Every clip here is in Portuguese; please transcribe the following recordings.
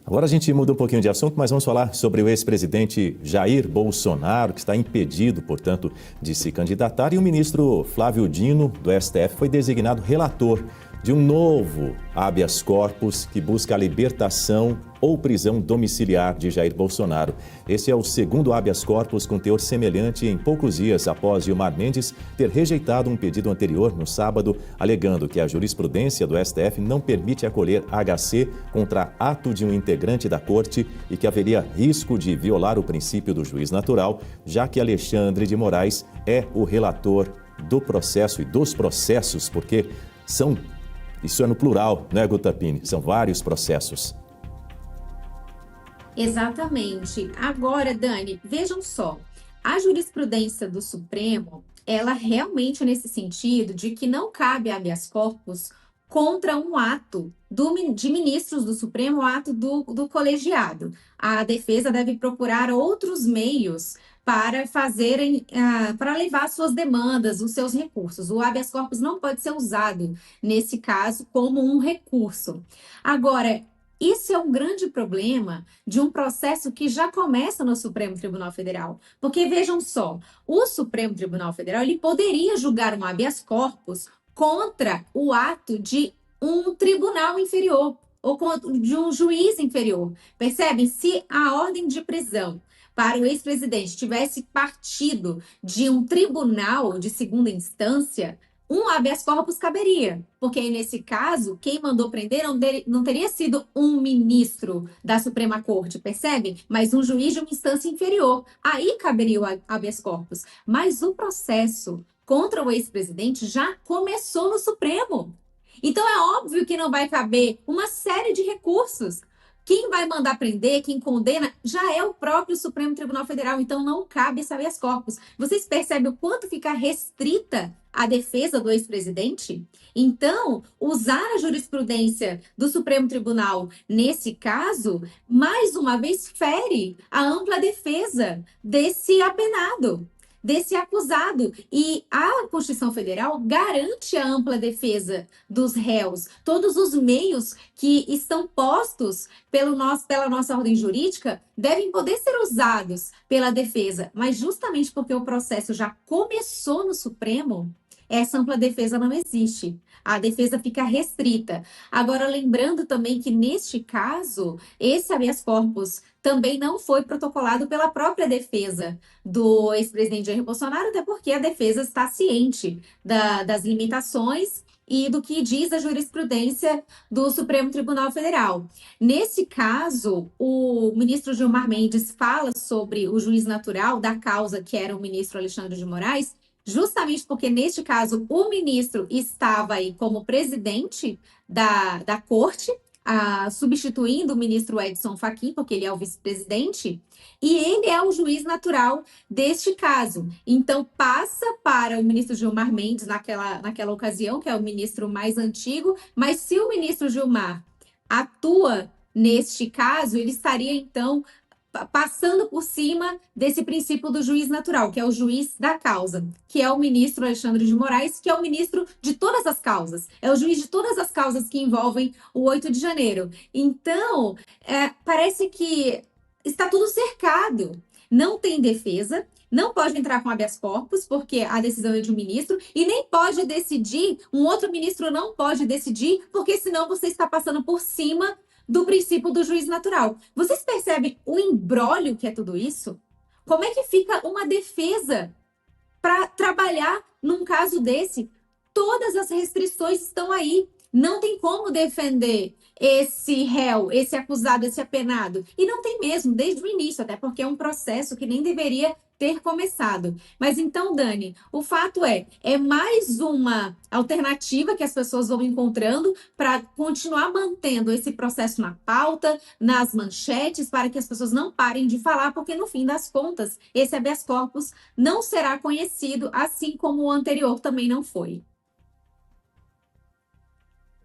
Agora a gente muda um pouquinho de assunto, mas vamos falar sobre o ex-presidente Jair Bolsonaro, que está impedido, portanto, de se candidatar. E o ministro Flávio Dino, do STF, foi designado relator de um novo habeas corpus que busca a libertação ou prisão domiciliar de Jair Bolsonaro. Esse é o segundo habeas corpus com teor semelhante em poucos dias após Gilmar Mendes ter rejeitado um pedido anterior no sábado, alegando que a jurisprudência do STF não permite acolher HC contra ato de um integrante da corte e que haveria risco de violar o princípio do juiz natural, já que Alexandre de Moraes é o relator do processo e dos processos, porque isso é no plural, né, Gutapini? São vários processos. Exatamente. Agora, Dani, vejam só. A jurisprudência do Supremo, ela realmente nesse sentido de que não cabe habeas corpus contra um ato de ministros do Supremo, ato do colegiado. A defesa deve procurar outros meios para para levar suas demandas, os seus recursos. O habeas corpus não pode ser usado, nesse caso, como um recurso. Agora, isso é um grande problema de um processo que já começa no Supremo Tribunal Federal. Porque, vejam só, o Supremo Tribunal Federal ele poderia julgar um habeas corpus contra o ato de um tribunal inferior ou de um juiz inferior. Percebem? Se a ordem de prisão para o ex-presidente tivesse partido de um tribunal de segunda instância, um habeas corpus caberia, porque aí, nesse caso, quem mandou prender não teria sido um ministro da Suprema Corte, percebe? Mas um juiz de uma instância inferior. Aí caberia o habeas corpus. Mas o processo contra o ex-presidente já começou no Supremo. Então, é óbvio que não vai caber uma série de recursos. Quem vai mandar prender, quem condena, já é o próprio Supremo Tribunal Federal, então não cabe esse habeas corpus. Vocês percebem o quanto fica restrita a defesa do ex-presidente? Então, usar a jurisprudência do Supremo Tribunal nesse caso, mais uma vez, fere a ampla defesa desse apenado, desse acusado. E a Constituição Federal garante a ampla defesa dos réus. Todos os meios que estão postos pela nossa ordem jurídica devem poder ser usados pela defesa. Mas justamente porque o processo já começou no Supremo, essa ampla defesa não existe. A defesa fica restrita. Agora, lembrando também que, neste caso, esse habeas corpus também não foi protocolado pela própria defesa do ex-presidente Jair Bolsonaro, até porque a defesa está ciente das limitações e do que diz a jurisprudência do Supremo Tribunal Federal. Nesse caso, o ministro Gilmar Mendes fala sobre o juiz natural da causa, que era o ministro Alexandre de Moraes, justamente porque, neste caso, o ministro estava aí como presidente da corte, substituindo o ministro Edson Fachin, porque ele é o vice-presidente, e ele é o juiz natural deste caso. Então, passa para o ministro Gilmar Mendes naquela ocasião, que é o ministro mais antigo, mas se o ministro Gilmar atua neste caso, ele estaria, então, passando por cima desse princípio do juiz natural, que é o juiz da causa, que é o ministro Alexandre de Moraes, que é o ministro de todas as causas, é o juiz de todas as causas que envolvem o 8 de janeiro. Então, parece que está tudo cercado, não tem defesa, não pode entrar com habeas corpus, porque a decisão é de um ministro, e nem pode decidir, um outro ministro não pode decidir, porque senão você está passando por cima do princípio do juiz natural. Vocês percebem o imbróglio que é tudo isso? Como é que fica uma defesa para trabalhar num caso desse? Todas as restrições estão aí. Não tem como defender esse réu, esse acusado, esse apenado. E não tem mesmo, desde o início, até porque é um processo que nem deveria ter começado. Mas então, Dani, o fato é mais uma alternativa que as pessoas vão encontrando para continuar mantendo esse processo na pauta, nas manchetes, para que as pessoas não parem de falar, porque no fim das contas, esse habeas corpus não será conhecido, assim como o anterior também não foi.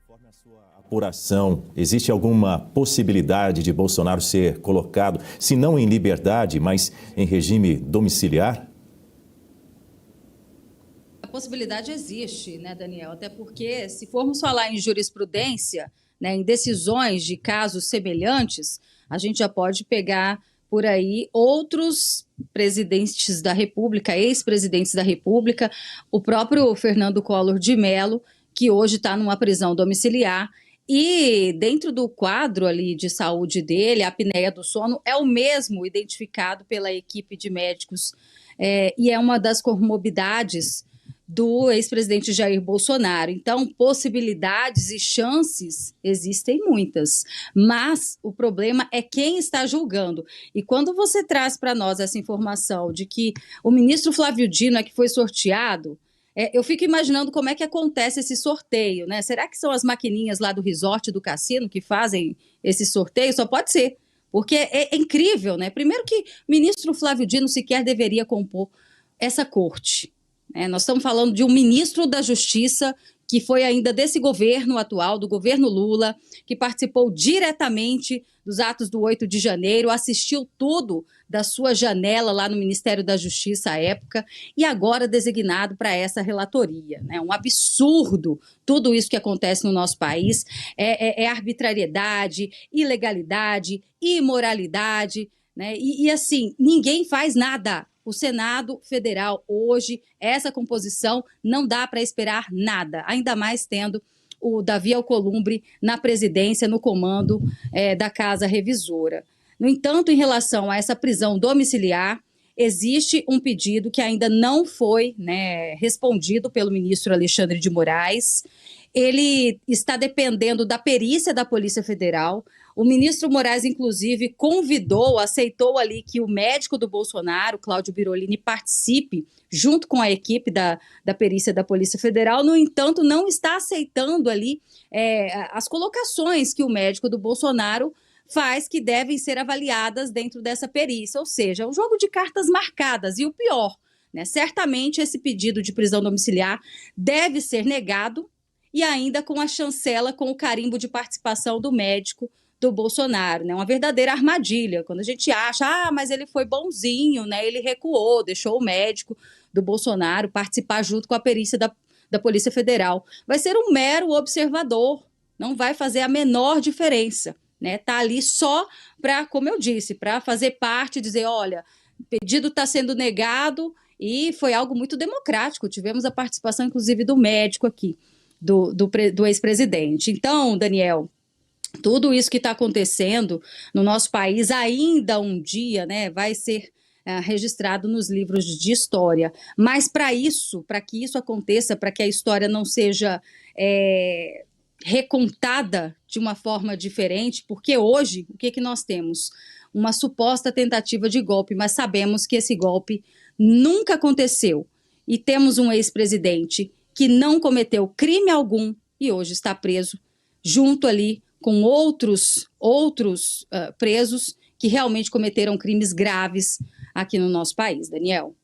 Conforme a sua apuração, existe alguma possibilidade de Bolsonaro ser colocado, se não em liberdade, mas em regime domiciliar? A possibilidade existe, né, Daniel? Até porque, se formos falar em jurisprudência, né, em decisões de casos semelhantes, a gente já pode pegar por aí outros presidentes da República, ex-presidentes da República, o próprio Fernando Collor de Mello, que hoje está numa prisão domiciliar, e dentro do quadro ali de saúde dele, a apneia do sono é o mesmo identificado pela equipe de médicos, e é uma das comorbidades do ex-presidente Jair Bolsonaro. Então, possibilidades e chances existem muitas, mas o problema é quem está julgando. E quando você traz para nós essa informação de que o ministro Flávio Dino é que foi sorteado, eu fico imaginando como é que acontece esse sorteio, né? Será que são as maquininhas lá do resort do cassino que fazem esse sorteio? Só pode ser, porque é incrível, né? Primeiro que o ministro Flávio Dino sequer deveria compor essa corte. Nós estamos falando de um ministro da Justiça que foi ainda desse governo atual, do governo Lula, que participou diretamente dos atos do 8 de janeiro, assistiu tudo da sua janela lá no Ministério da Justiça à época, e agora designado para essa relatoria. Um absurdo tudo isso que acontece no nosso país, é arbitrariedade, ilegalidade, imoralidade, né? E assim, ninguém faz nada. O Senado Federal hoje, essa composição, não dá para esperar nada, ainda mais tendo o Davi Alcolumbre na presidência, no comando da Casa Revisora. No entanto, em relação a essa prisão domiciliar, existe um pedido que ainda não foi, respondido pelo ministro Alexandre de Moraes. Ele está dependendo da perícia da Polícia Federal. O ministro Moraes, inclusive, aceitou ali que o médico do Bolsonaro, Cláudio Birolini, participe junto com a equipe da perícia da Polícia Federal. No entanto, não está aceitando ali as colocações que o médico do Bolsonaro faz, que devem ser avaliadas dentro dessa perícia. Ou seja, um jogo de cartas marcadas. E o pior, certamente esse pedido de prisão domiciliar deve ser negado, e ainda com a chancela, com o carimbo de participação do médico do Bolsonaro, uma verdadeira armadilha. Quando a gente acha, mas ele foi bonzinho, ele recuou, deixou o médico do Bolsonaro participar junto com a perícia da Polícia Federal. Vai ser um mero observador, não vai fazer a menor diferença. Tá ali só para, como eu disse, para fazer parte, dizer, olha, o pedido está sendo negado, e foi algo muito democrático. Tivemos a participação, inclusive, do médico aqui, do ex-presidente. Então, Daniel, tudo isso que está acontecendo no nosso país ainda um dia, vai ser registrado nos livros de história. Mas para que isso aconteça, para que a história não seja recontada de uma forma diferente, porque hoje, o que nós temos? Uma suposta tentativa de golpe, mas sabemos que esse golpe nunca aconteceu. E temos um ex-presidente que não cometeu crime algum e hoje está preso, junto ali com outros presos que realmente cometeram crimes graves aqui no nosso país, Daniel.